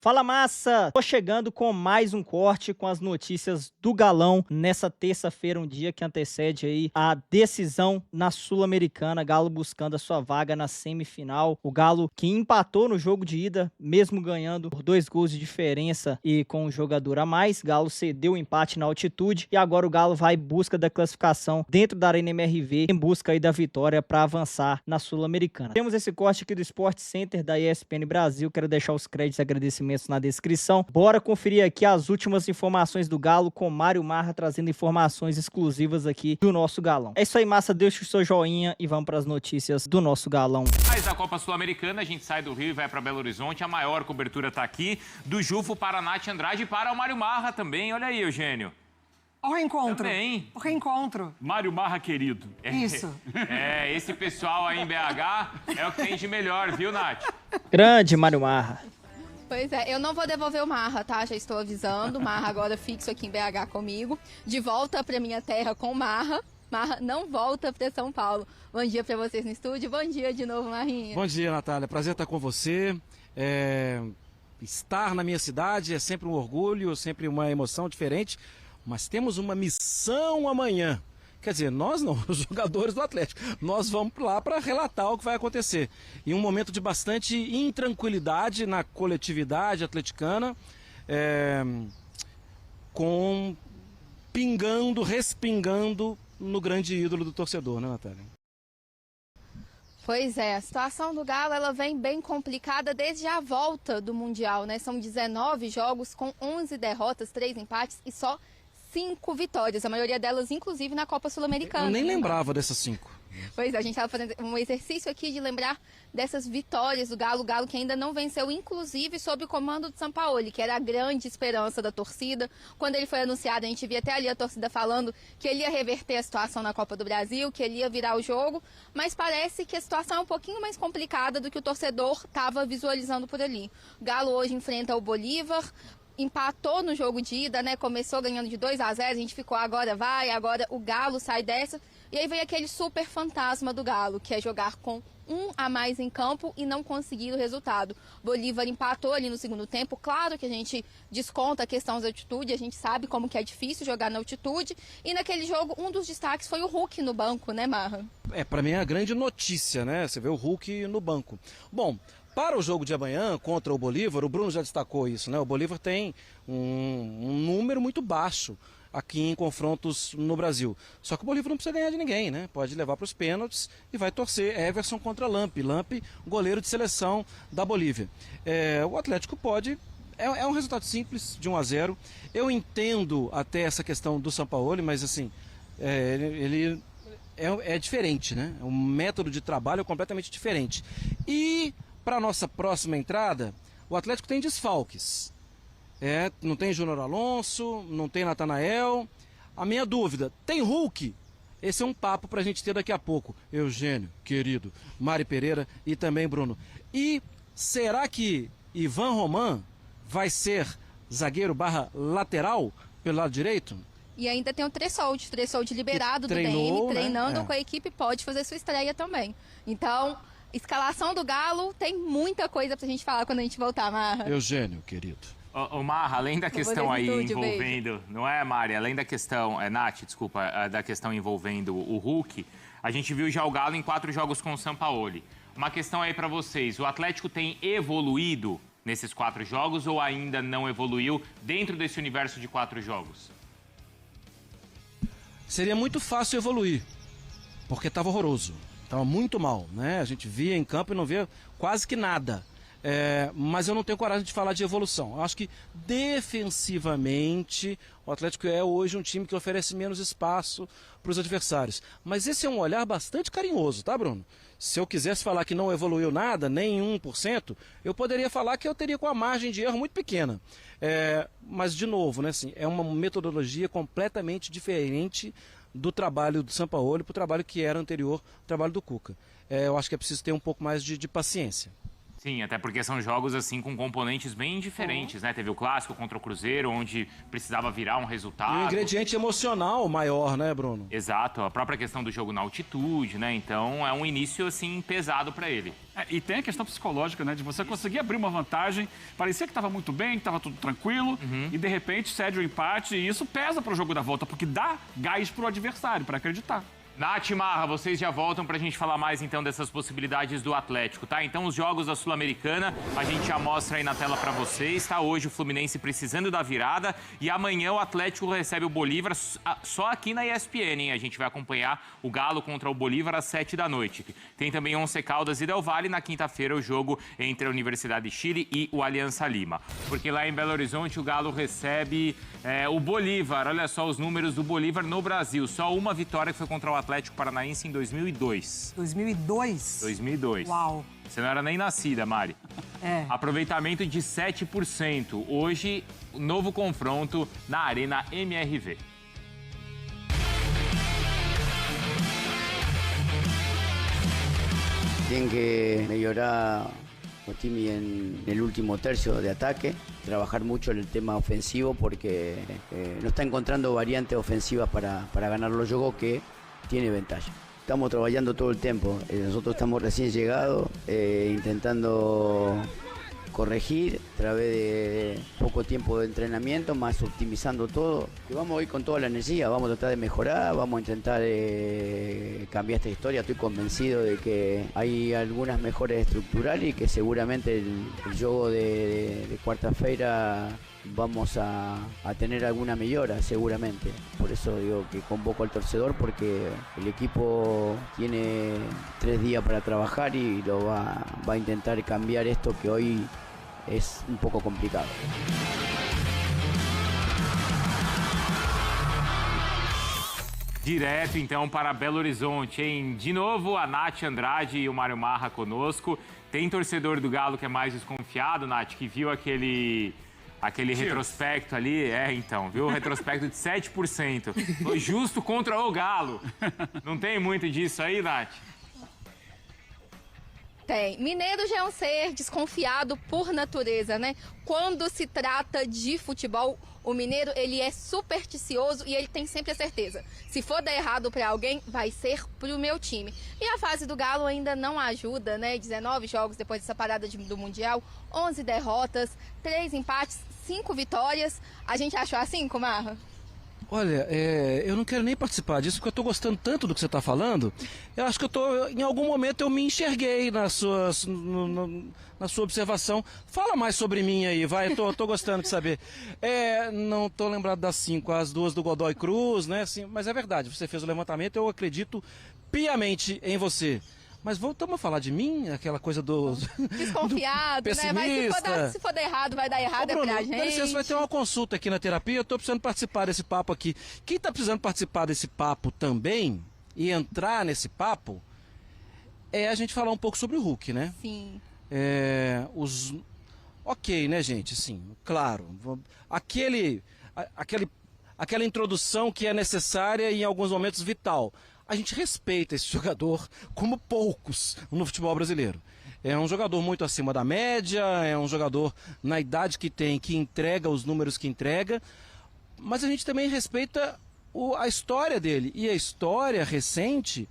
Fala massa! Tô chegando com mais um corte com as notícias do Galão nessa terça-feira, um dia que antecede aí a decisão na Sul-Americana, Galo buscando a sua vaga na semifinal. O Galo que empatou no jogo de ida, mesmo ganhando por 2 gols de diferença e com um jogador a mais. Galo cedeu o empate na altitude e agora o Galo vai em busca da classificação dentro da Arena MRV, em busca aí da vitória para avançar na Sul-Americana. Temos esse corte aqui do Sport Center da ESPN Brasil. Quero deixar os créditos e agradecimentos na descrição. Bora conferir aqui as últimas informações do Galo com Mário Marra trazendo informações exclusivas aqui do nosso Galão. É isso aí, massa, deixa o seu joinha e vamos para as notícias do nosso Galão. Mas da Copa Sul-Americana, a gente sai do Rio e vai para Belo Horizonte. A maior cobertura tá aqui, do Jufo para a Nath Andrade e para o Mário Marra também. Olha aí, Eugênio. O reencontro. Também. O reencontro. Mário Marra querido. Isso. Esse pessoal aí em BH é o que tem de melhor, viu, Nath? Grande Mário Marra. Pois é, eu não vou devolver o Marra, tá? Já estou avisando. O Marra agora fixo aqui em BH comigo. De volta pra minha terra com o Marra. Marra não volta pra São Paulo. Bom dia pra vocês no estúdio. Bom dia de novo, Marrinha. Bom dia, Natália. Prazer estar com você. Estar na minha cidade é sempre um orgulho, sempre uma emoção diferente. Mas temos uma missão amanhã. Quer dizer, nós não, os jogadores do Atlético. Nós vamos lá para relatar o que vai acontecer. Em um momento de bastante intranquilidade na coletividade atleticana, respingando no grande ídolo do torcedor, né, Natália? Pois é, a situação do Galo ela vem bem complicada desde a volta do Mundial, né? São 19 jogos com 11 derrotas, 3 empates e só 5 vitórias, a maioria delas inclusive na Copa Sul-Americana. Eu nem lembrava dessas 5. Pois é, a gente estava fazendo um exercício aqui de lembrar dessas vitórias do Galo, o Galo que ainda não venceu, inclusive sob o comando do Sampaoli, que era a grande esperança da torcida. Quando ele foi anunciado, a gente via até ali a torcida falando que ele ia reverter a situação na Copa do Brasil, que ele ia virar o jogo, mas parece que a situação é um pouquinho mais complicada do que o torcedor estava visualizando por ali. O Galo hoje enfrenta o Bolívar, empatou no jogo de ida, né? Começou ganhando de 2-0, a gente ficou agora o Galo sai dessa. E aí vem aquele super fantasma do Galo, que é jogar com um a mais em campo e não conseguir o resultado. Bolívar empatou ali no segundo tempo. Claro que a gente desconta a questão da altitude, a gente sabe como que é difícil jogar na altitude. E naquele jogo, um dos destaques foi o Hulk no banco, né, Marra? Para mim é a grande notícia, né? Você vê o Hulk no banco. Bom, para o jogo de amanhã contra o Bolívar, o Bruno já destacou isso, né? O Bolívar tem um número muito baixo aqui em confrontos no Brasil. Só que o Bolívar não precisa ganhar de ninguém, né? Pode levar para os pênaltis e vai torcer Everson contra Lampe. Lampe, goleiro de seleção da Bolívia. O Atlético pode... É um resultado simples, de 1-0. Eu entendo até essa questão do Sampaoli, mas assim, ele é diferente, né? O método de trabalho é completamente diferente. E para a nossa próxima entrada, o Atlético tem desfalques. Não tem Júnior Alonso, não tem Natanael. A minha dúvida, tem Hulk? Esse é um papo para a gente ter daqui a pouco. Eugênio, querido, Mari Pereira e também Bruno. E será que Ivan Roman vai ser zagueiro / lateral pelo lado direito? E ainda tem o Tressoldi liberado do treinou, DM, treinando né? Com a equipe, pode fazer sua estreia também. Então, escalação do Galo, tem muita coisa pra gente falar quando a gente voltar, Marra. Eugênio, querido. Ô Marra, além da questão aí estúdio, envolvendo... beijo. Não é, Mari? Além da questão... Nath, desculpa. Da questão envolvendo o Hulk, a gente viu já o Galo em 4 jogos com o Sampaoli. Uma questão aí pra vocês. O Atlético tem evoluído nesses 4 jogos ou ainda não evoluiu dentro desse universo de 4 jogos? Seria muito fácil evoluir, porque estava horroroso. Estava muito mal, né? A gente via em campo e não via quase que nada. Mas eu não tenho coragem de falar de evolução. Eu acho que defensivamente o Atlético é hoje um time que oferece menos espaço para os adversários. Mas esse é um olhar bastante carinhoso, tá, Bruno? Se eu quisesse falar que não evoluiu nada, nem 1%, eu poderia falar que eu teria com a margem de erro muito pequena. Mas, de novo, né, assim, é uma metodologia completamente diferente do trabalho do Sampaoli para o trabalho que era anterior ao trabalho do Cuca. Eu acho que é preciso ter um pouco mais de paciência. Sim, até porque são jogos assim com componentes bem diferentes, né? Teve o clássico contra o Cruzeiro, onde precisava virar um resultado. E um ingrediente emocional maior, né, Bruno? Exato, a própria questão do jogo na altitude, né? Então é um início assim pesado para ele. E tem a questão psicológica, né? De você conseguir abrir uma vantagem. Parecia que estava muito bem, que estava tudo tranquilo. E de repente cede o empate. E isso pesa para o jogo da volta, porque dá gás para o adversário, para acreditar. Nath e Marra, vocês já voltam pra gente falar mais então dessas possibilidades do Atlético, tá? Então os jogos da Sul-Americana a gente já mostra aí na tela pra vocês, tá? Hoje o Fluminense precisando da virada e amanhã o Atlético recebe o Bolívar só aqui na ESPN, hein? A gente vai acompanhar o Galo contra o Bolívar às 7 da noite. Tem também Once Caldas e Del Valle na quinta-feira o jogo entre a Universidade de Chile e o Aliança Lima. Porque lá em Belo Horizonte o Galo recebe o Bolívar. Olha só os números do Bolívar no Brasil. Só uma vitória que foi contra o Atlético Paranaense em 2002. 2002? 2002. Uau. Você não era nem nascida, Mari. É. Aproveitamento de 7%. Hoje, novo confronto na Arena MRV. Tienen que mejorar Otimi en el último tercio de ataque, trabajar mucho en el tema ofensivo porque no está encontrando variantes ofensivas para ganar los juegos que tiene ventaja. Estamos trabajando todo el tiempo, nosotros estamos recién llegados, intentando corregir a través de poco tiempo de entrenamiento, más optimizando todo. Y vamos a ir con toda la energía, vamos a tratar de mejorar, vamos a intentar cambiar esta historia. Estoy convencido de que hay algunas mejoras estructurales y que seguramente el juego de cuarta-feira vamos a tener alguna mejora, seguramente. Por eso digo que convoco al torcedor porque el equipo tiene 3 días para trabajar y lo va a intentar cambiar esto que hoy es un poco complicado. Direto, então, para Belo Horizonte, hein? De novo, a Nath Andrade e o Mário Marra conosco. Tem torcedor do Galo que é mais desconfiado, Nath, que viu aquele retrospecto ali. Então, viu? O retrospecto de 7%. Foi justo contra o Galo. Não tem muito disso aí, Nath? Tem. Mineiro já é um ser desconfiado por natureza, né? Quando se trata de futebol, o mineiro, ele é supersticioso e ele tem sempre a certeza. Se for dar errado para alguém, vai ser pro meu time. E a fase do Galo ainda não ajuda, né? 19 jogos depois dessa parada do Mundial, 11 derrotas, 3 empates, 5 vitórias. A gente achou a 5, Marra? Olha, eu não quero nem participar disso, porque eu estou gostando tanto do que você está falando. Eu acho que em algum momento eu me enxerguei na sua observação. Fala mais sobre mim aí, vai, eu tô gostando de saber. Não estou lembrado das 5, as 2 do Godoy Cruz, né? Assim, mas é verdade, você fez o levantamento, eu acredito piamente em você. Mas voltamos a falar de mim, aquela coisa do desconfiado, do pessimista. Né? Mas se for dar errado, vai dar errado. Ô, Bruno, pra gente. dá licença, vai ter uma consulta aqui na terapia, eu tô precisando participar desse papo aqui. Quem tá precisando participar desse papo também, e entrar nesse papo, é a gente falar um pouco sobre o Hulk, né? Sim. Ok, né, gente? Sim, claro. Aquela introdução que é necessária e em alguns momentos vital. A gente respeita esse jogador como poucos no futebol brasileiro. É um jogador muito acima da média, é um jogador na idade que tem, que entrega os números que entrega, mas a gente também respeita a história dele. E a história recente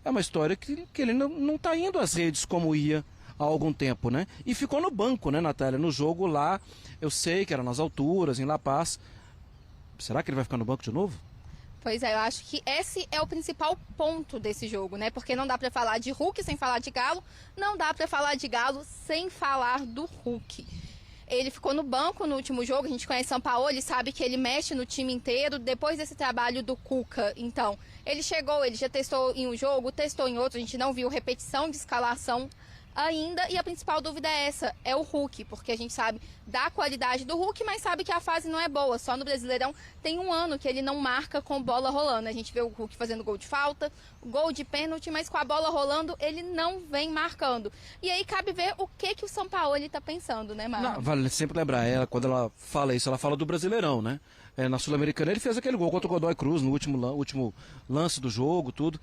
é uma história que ele não está indo às redes como ia há algum tempo, né? E ficou no banco, né, Natália? No jogo lá, eu sei que era nas alturas, em La Paz. Será que ele vai ficar no banco de novo? Pois é, eu acho que esse é o principal ponto desse jogo, né? Porque não dá pra falar de Hulk sem falar de Galo, não dá pra falar de Galo sem falar do Hulk. Ele ficou no banco no último jogo, a gente conhece Sampaoli, sabe que ele mexe no time inteiro depois desse trabalho do Cuca. Então, ele chegou, ele já testou em um jogo, testou em outro, a gente não viu repetição de escalação ainda, e a principal dúvida é essa, é o Hulk, porque a gente sabe da qualidade do Hulk, mas sabe que a fase não é boa, só no Brasileirão tem um ano que ele não marca com bola rolando, a gente vê o Hulk fazendo gol de falta, gol de pênalti, mas com a bola rolando ele não vem marcando, e aí cabe ver o que o Sampaoli tá pensando, né, Marcos? Vale sempre lembrar, quando ela fala isso, ela fala do Brasileirão, né? Na Sul-Americana ele fez aquele gol contra o Godoy Cruz no último lance do jogo, tudo.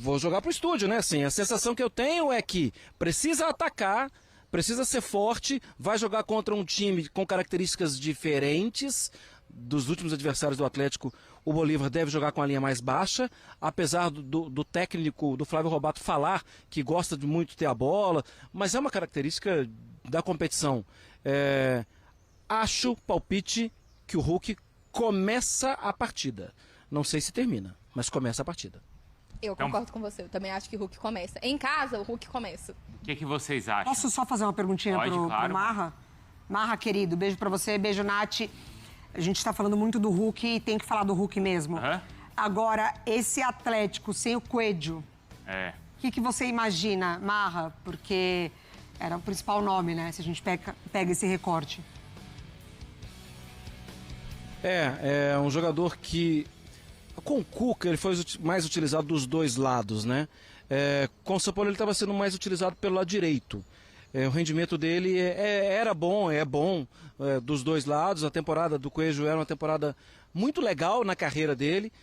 Vou jogar pro estúdio, né? Assim, a sensação que eu tenho tenho é que precisa atacar, precisa ser forte, vai jogar contra um time com características diferentes. Dos últimos adversários do Atlético, o Bolívar deve jogar com a linha mais baixa, apesar do técnico, do Flávio Robato, falar que gosta de muito ter a bola, mas é uma característica da competição. Acho, palpite, que o Hulk começa a partida. Não sei se termina, mas começa a partida. Eu concordo com você, eu também acho que o Hulk começa. Em casa, o Hulk começa. O que vocês acham? Posso só fazer uma perguntinha pro Marra? Marra, querido, beijo pra você, beijo, Nath. A gente tá falando muito do Hulk e tem que falar do Hulk mesmo. Agora, esse Atlético sem o Coelho, o que você imagina, Marra? Porque era o principal nome, né? Se a gente pega esse recorte. É um jogador que, com o Cuca, ele foi mais utilizado dos dois lados, né? Com o São Paulo ele estava sendo mais utilizado pelo lado direito. O rendimento dele era bom, é bom dos dois lados. A temporada do Coelho era uma temporada muito legal na carreira dele.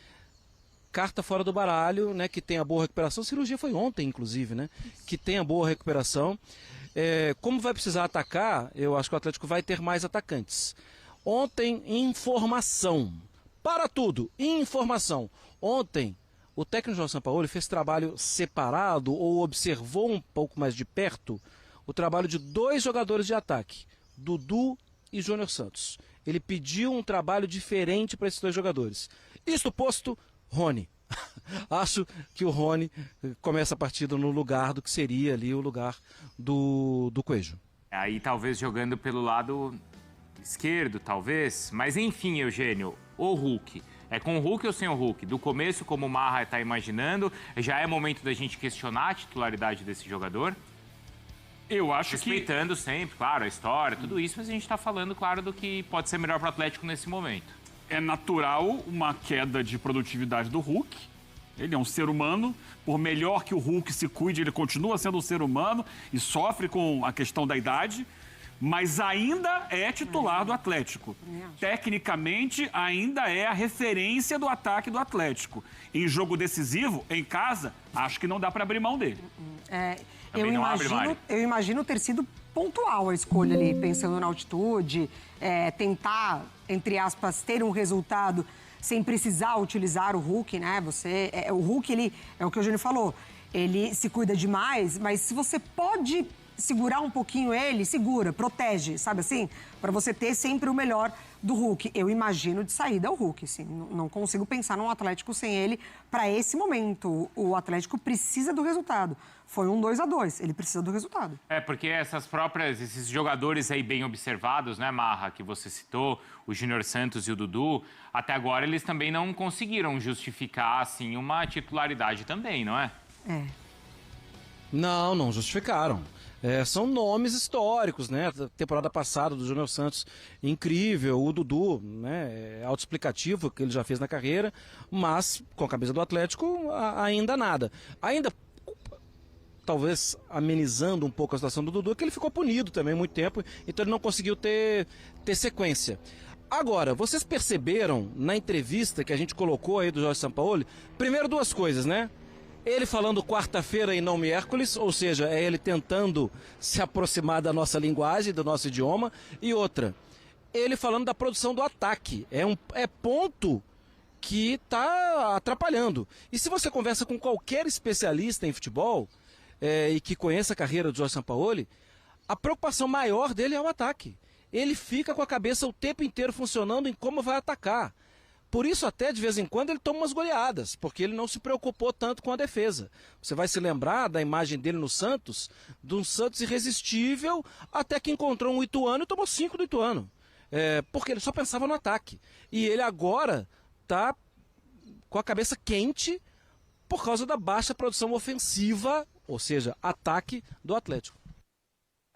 Carta fora do baralho, né? Que tem a boa recuperação. A cirurgia foi ontem, inclusive, né? Que tem a boa recuperação. Como vai precisar atacar, eu acho que o Atlético vai ter mais atacantes. Ontem, informação. Para tudo, informação. Ontem, o técnico João Sampaoli fez trabalho separado ou observou um pouco mais de perto o trabalho de dois jogadores de ataque, Dudu e Júnior Santos. Ele pediu um trabalho diferente para esses dois jogadores. Isto posto, Rony. Acho que o Rony começa a partida no lugar do que seria ali o lugar do Coelho. Aí talvez jogando pelo lado esquerdo, talvez. Mas enfim, Eugênio, o Hulk. É com o Hulk ou sem o Hulk? Do começo, como o Marra está imaginando, já é momento da gente questionar a titularidade desse jogador? Eu acho respeitando sempre, claro, a história, tudo isso, mas a gente está falando, claro, do que pode ser melhor para o Atlético nesse momento. É natural uma queda de produtividade do Hulk. Ele é um ser humano. Por melhor que o Hulk se cuide, ele continua sendo um ser humano e sofre com a questão da idade. Mas ainda é titular do Atlético. Tecnicamente, ainda é a referência do ataque do Atlético. Em jogo decisivo, em casa, acho que não dá para abrir mão dele. Eu imagino ter sido pontual a escolha ali, pensando na altitude, tentar, entre aspas, ter um resultado sem precisar utilizar o Hulk, né? O Hulk, ele, é o que o Júnior falou, ele se cuida demais, mas se você pode segurar um pouquinho ele, segura, protege, sabe assim? Para você ter sempre o melhor do Hulk. Eu imagino de saída o Hulk, assim. Não consigo pensar num Atlético sem ele para esse momento. O Atlético precisa do resultado. Foi um 2-2, ele precisa do resultado. Porque esses jogadores aí bem observados, né, Marra, que você citou, o Júnior Santos e o Dudu, até agora eles também não conseguiram justificar, assim, uma titularidade também, não é? Não justificaram. São nomes históricos, né? A temporada passada do Júnior Santos, incrível. O Dudu, né? Autoexplicativo que ele já fez na carreira, mas com a camisa do Atlético ainda nada. Ainda, talvez amenizando um pouco a situação do Dudu, que ele ficou punido também há muito tempo, então ele não conseguiu ter sequência. Agora, vocês perceberam na entrevista que a gente colocou aí do Jorge Sampaoli, primeiro duas coisas, né? Ele falando quarta-feira e não miércoles, ou seja, é ele tentando se aproximar da nossa linguagem, do nosso idioma. E outra, ele falando da produção do ataque. É ponto que está atrapalhando. E se você conversa com qualquer especialista em futebol e que conheça a carreira do Jorge Sampaoli, a preocupação maior dele é o ataque. Ele fica com a cabeça o tempo inteiro funcionando em como vai atacar. Por isso, até de vez em quando, ele toma umas goleadas, porque ele não se preocupou tanto com a defesa. Você vai se lembrar da imagem dele no Santos, de um Santos irresistível, até que encontrou um Ituano e tomou 5 do Ituano. Porque ele só pensava no ataque. E ele agora está com a cabeça quente por causa da baixa produção ofensiva, ou seja, ataque do Atlético.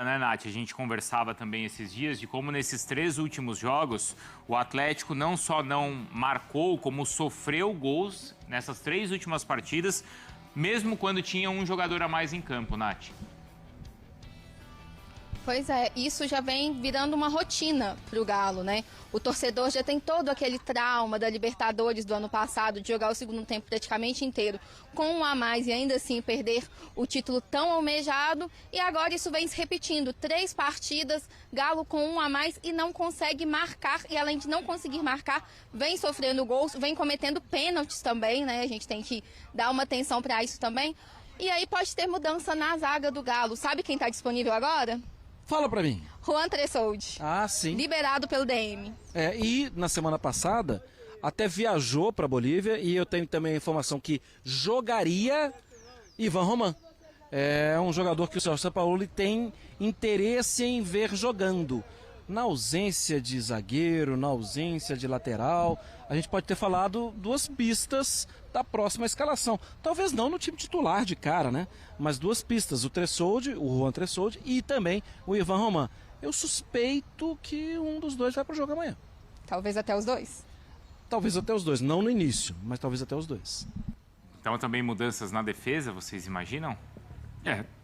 Né, Nath? A gente conversava também esses dias de como nesses 3 últimos jogos o Atlético não só não marcou, como sofreu gols nessas 3 últimas partidas, mesmo quando tinha um jogador a mais em campo, Nath. Pois é, isso já vem virando uma rotina pro Galo, né? O torcedor já tem todo aquele trauma da Libertadores do ano passado, de jogar o segundo tempo praticamente inteiro com um a mais e ainda assim perder o título tão almejado. E agora isso vem se repetindo. 3 partidas, Galo com um a mais e não consegue marcar. E além de não conseguir marcar, vem sofrendo gols, vem cometendo pênaltis também, né? A gente tem que dar uma atenção para isso também. E aí pode ter mudança na zaga do Galo. Sabe quem está disponível agora? Fala pra mim. Juan Tressoldi. Ah, sim. Liberado pelo DM. E na semana passada até viajou para Bolívia e eu tenho também a informação que jogaria Ivan Roman. É um jogador que o Sérgio Sampaoli tem interesse em ver jogando. Na ausência de zagueiro, na ausência de lateral, a gente pode ter falado 2 pistas da próxima escalação. Talvez não no time titular de cara, né? Mas 2 pistas, o Juan Tressoldi e também o Ivan Roman. Eu suspeito que um dos 2 vai para o jogo amanhã. Talvez até os 2. Talvez até os 2, não no início, mas talvez até os 2. Então também mudanças na defesa, vocês imaginam?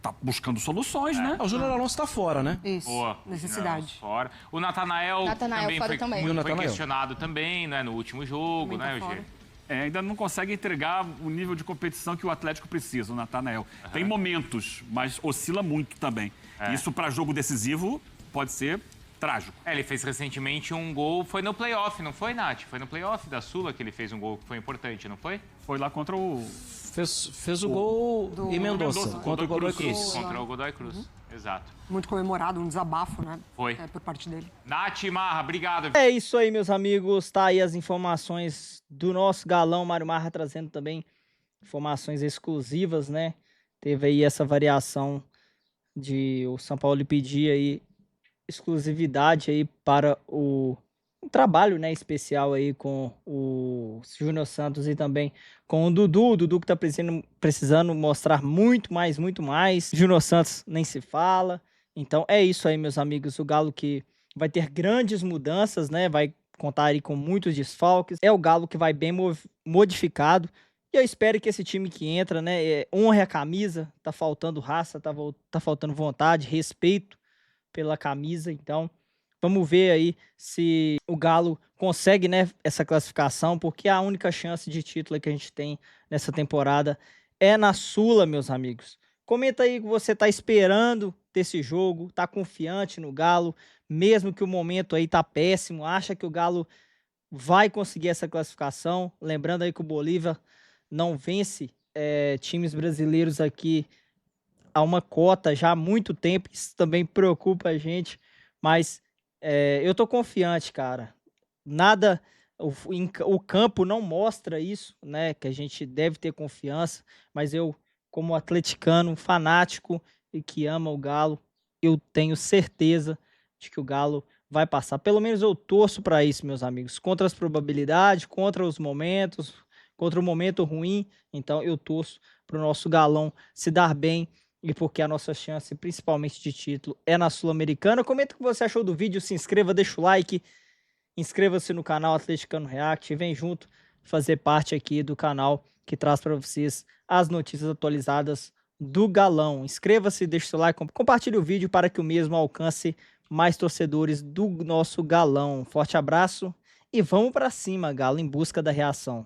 Tá buscando soluções, né? O Júnior Alonso está fora, né? Isso, Boa. necessidade. Fora. O Natanael também fora foi, também. E o foi Natanael. questionado também, né, no último jogo, Também tá né, fora. Eugênio? Ainda não consegue entregar o nível de competição que o Atlético precisa, o Natanael. Tem momentos, mas oscila muito também. Isso para jogo decisivo pode ser trágico. Ele fez recentemente um gol, foi no playoff, não foi, Nath? Foi no playoff da Sula que ele fez um gol que foi importante, não foi? Foi lá contra o... Fez o gol em Mendoza, contra o Godoy Cruz. Isso, contra o Godoy Cruz, exato. Muito comemorado, um desabafo, né? Foi. Por parte dele. Nath e Marra, obrigado. É isso aí, meus amigos. Tá aí as informações do nosso galão Mário Marra, trazendo também informações exclusivas, né? Teve aí essa variação de o São Paulo pedir aí exclusividade aí para um trabalho, né, especial aí com o Júnior Santos e também com o Dudu que tá precisando mostrar muito mais. Júnior Santos nem se fala. Então é isso aí, meus amigos. O Galo que vai ter grandes mudanças, né? Vai contar aí com muitos desfalques. É o Galo que vai bem modificado. E eu espero que esse time que entra, né, honre a camisa. Tá faltando raça, tá faltando vontade, respeito pela camisa. Então, vamos ver aí se o Galo consegue, né, essa classificação, porque a única chance de título que a gente tem nessa temporada é na Sula, meus amigos. Comenta aí o que você tá esperando desse jogo, tá confiante no Galo, mesmo que o momento aí tá péssimo, acha que o Galo vai conseguir essa classificação. Lembrando aí que o Bolívar não vence times brasileiros aqui a uma cota já há muito tempo, isso também preocupa a gente, mas eu tô confiante, cara. Nada, o campo não mostra isso, né? Que a gente deve ter confiança, mas eu, como atleticano, fanático e que ama o Galo, eu tenho certeza de que o Galo vai passar. Pelo menos eu torço para isso, meus amigos. Contra as probabilidades, contra os momentos, contra o momento ruim. Então eu torço para o nosso Galão se dar bem e porque a nossa chance, principalmente de título, é na Sul-Americana. Comenta o que você achou do vídeo, se inscreva, deixa o like, inscreva-se no canal Atleticano React, vem junto fazer parte aqui do canal que traz para vocês as notícias atualizadas do Galão. Inscreva-se, deixa o seu like, compartilhe o vídeo para que o mesmo alcance mais torcedores do nosso Galão. Forte abraço e vamos para cima, Galo, em busca da reação.